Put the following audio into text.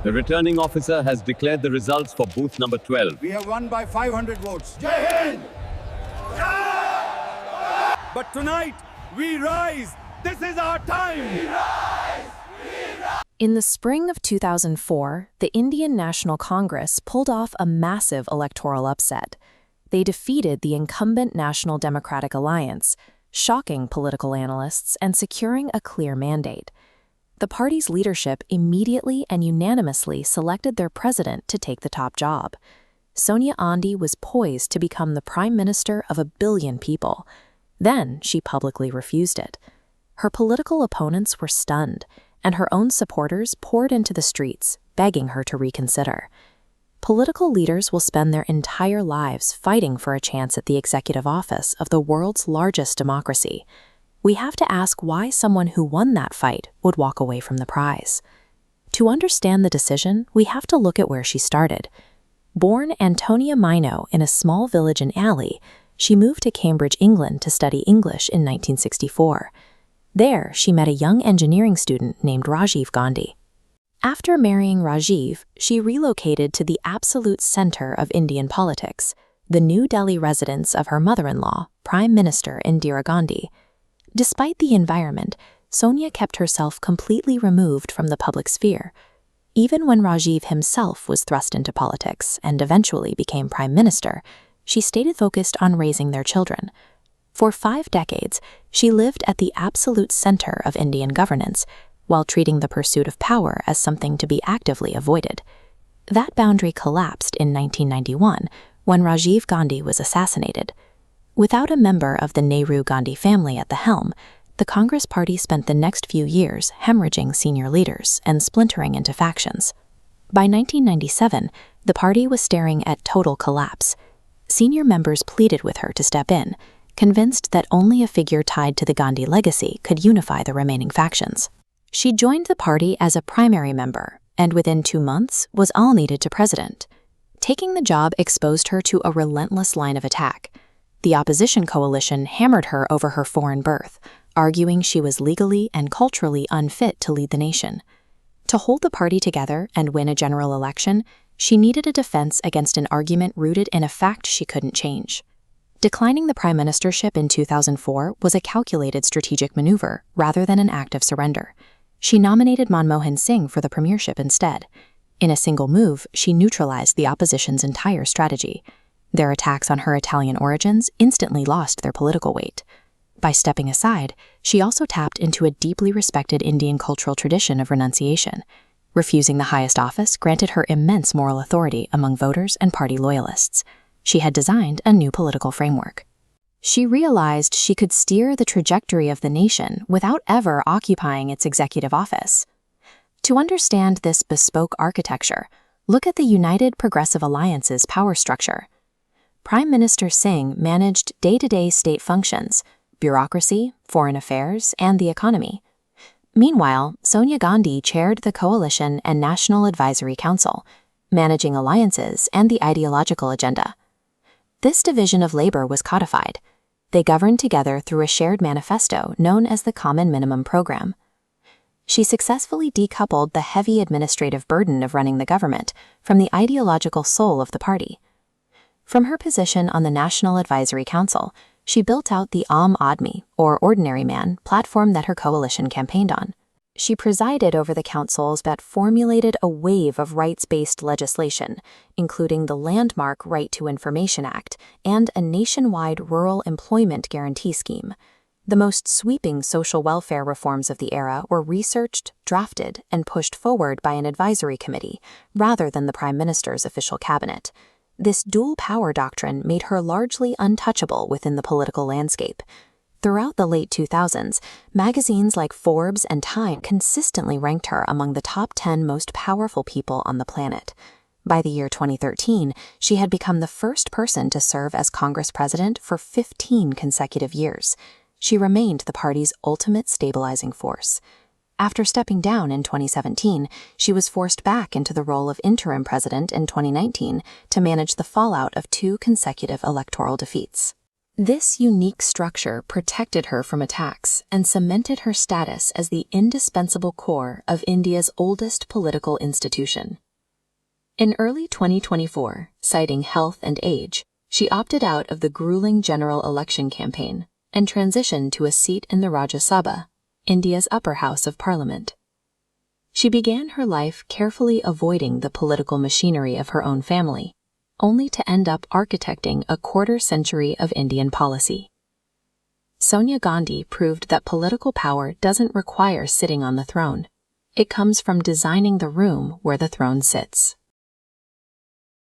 The returning officer has declared the results for booth number 12. We have won by 500 votes. Jai Hind! But tonight, we rise. This is our time. In the spring of 2004, the Indian National Congress pulled off a massive electoral upset. They defeated the incumbent National Democratic Alliance, shocking political analysts and securing a clear mandate. The party's leadership immediately and unanimously selected their president to take the top job. Sonia Gandhi was poised to become the prime minister of 1 billion people. Then she publicly refused it. Her political opponents were stunned, and her own supporters poured into the streets, begging her to reconsider. Political leaders will spend their entire lives fighting for a chance at the executive office of the world's largest democracy. We have to ask why someone who won that fight would walk away from the prize. To understand the decision, we have to look at where she started. Born Antonia Mino in a small village in Alley, she moved to Cambridge, England to study English in 1964. There, she met a young engineering student named Rajiv Gandhi. After marrying Rajiv, she relocated to the absolute center of Indian politics, the New Delhi residence of her mother-in-law, Prime Minister Indira Gandhi. Despite the environment, Sonia kept herself completely removed from the public sphere. Even when Rajiv himself was thrust into politics and eventually became prime minister, she stayed focused on raising their children. For 5 decades, she lived at the absolute center of Indian governance, while treating the pursuit of power as something to be actively avoided. That boundary collapsed in 1991 when Rajiv Gandhi was assassinated. Without a member of the Nehru-Gandhi family at the helm, the Congress Party spent the next few years hemorrhaging senior leaders and splintering into factions. By 1997, the party was staring at total collapse. Senior members pleaded with her to step in, convinced that only a figure tied to the Gandhi legacy could unify the remaining factions. She joined the party as a primary member, and within 2 months was all-needed to president. Taking the job exposed her to a relentless line of attack. The opposition coalition hammered her over her foreign birth, arguing she was legally and culturally unfit to lead the nation. To hold the party together and win a general election, she needed a defense against an argument rooted in a fact she couldn't change. Declining the prime ministership in 2004 was a calculated strategic maneuver rather than an act of surrender. She nominated Manmohan Singh for the premiership instead. In a single move, she neutralized the opposition's entire strategy. Their attacks on her Italian origins instantly lost their political weight. By stepping aside, she also tapped into a deeply respected Indian cultural tradition of renunciation. Refusing the highest office granted her immense moral authority among voters and party loyalists. She had designed a new political framework. She realized she could steer the trajectory of the nation without ever occupying its executive office. To understand this bespoke architecture, look at the United Progressive Alliance's power structure. Prime Minister Singh managed day-to-day state functions, bureaucracy, foreign affairs, and the economy. Meanwhile, Sonia Gandhi chaired the Coalition and National Advisory Council, managing alliances and the ideological agenda. This division of labor was codified. They governed together through a shared manifesto known as the Common Minimum Program. She successfully decoupled the heavy administrative burden of running the government from the ideological soul of the party. From her position on the National Advisory Council, she built out the Aam Aadmi, or Ordinary Man, platform that her coalition campaigned on. She presided over the councils that formulated a wave of rights-based legislation, including the landmark Right to Information Act and a nationwide rural employment guarantee scheme. The most sweeping social welfare reforms of the era were researched, drafted, and pushed forward by an advisory committee, rather than the Prime Minister's official cabinet. This dual power doctrine made her largely untouchable within the political landscape. Throughout the late 2000s, magazines like Forbes and Time consistently ranked her among the top 10 most powerful people on the planet. By the year 2013, she had become the first person to serve as Congress president for 15 consecutive years. She remained the party's ultimate stabilizing force. After stepping down in 2017, she was forced back into the role of interim president in 2019 to manage the fallout of 2 consecutive electoral defeats. This unique structure protected her from attacks and cemented her status as the indispensable core of India's oldest political institution. In early 2024, citing health and age, she opted out of the grueling general election campaign and transitioned to a seat in the Rajya Sabha, India's upper house of parliament. She began her life carefully avoiding the political machinery of her own family, only to end up architecting a quarter-century of Indian policy. Sonia Gandhi proved that political power doesn't require sitting on the throne. It comes from designing the room where the throne sits.